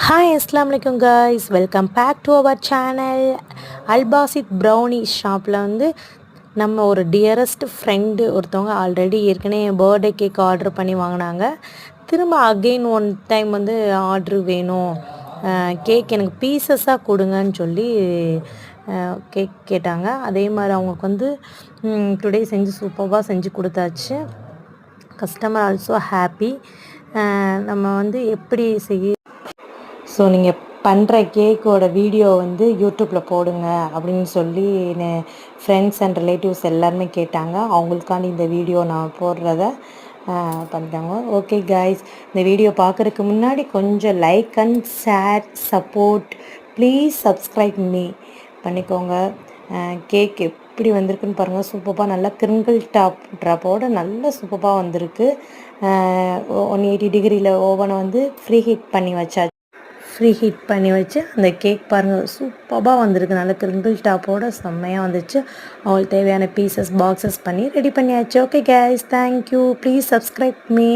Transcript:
Hi அஸ்ஸலாமு அலைக்கும் guys, welcome back to our channel. Albasith brownie ஷாப்பில் வந்து நம்ம ஒரு டியரஸ்ட் ஃப்ரெண்டு ஒருத்தவங்க ஆல்ரெடி ஏற்கனவே பர்த்டே கேக் ஆர்டர் பண்ணி வாங்கினாங்க. திரும்ப அகெயின் ஒன் டைம் வந்து ஆர்டர் வேணும், கேக் எனக்கு பீசஸாக கொடுங்கன்னு சொல்லி கேக் கேட்டாங்க. அதே மாதிரி அவங்களுக்கு வந்து டுடே செஞ்சு சூப்பராக செஞ்சு கொடுத்தாச்சு. Customer also happy. நம்ம வந்து எப்படி ஸோ நீங்கள் பண்ணுற கேக்கோட வீடியோ வந்து யூடியூப்பில் போடுங்க அப்படின்னு சொல்லி ஃப்ரெண்ட்ஸ் அண்ட் ரிலேட்டிவ்ஸ் எல்லாருமே கேட்டாங்க. அவங்களுக்காண்டி இந்த வீடியோ நான் போடுறத பண்ணிட்டாங்க. ஓகே காய்ஸ், இந்த வீடியோ பார்க்குறதுக்கு முன்னாடி கொஞ்சம் like and share support please subscribe me பண்ணிக்கோங்க. கேக் எப்படி வந்திருக்குன்னு பாருங்கள். சூப்பராக நல்லா கிரிங்கிள் ட்ராப்போடு நல்ல சூப்பராக வந்திருக்கு. 180 டிகிரியில் ஓவனை வந்து ஃப்ரீ ஹீட் பண்ணி வச்சு அந்த கேக் பாருங்கள் சூப்பராக வந்திருக்கு. நல்ல கிரிங்கிள் டாப்போட செம்மையாக வந்துச்சு. அவங்களுக்கு தேவையான பீசஸ் பாக்ஸஸ் பண்ணி ரெடி பண்ணியாச்சு. Okay guys, thank you. Please subscribe me.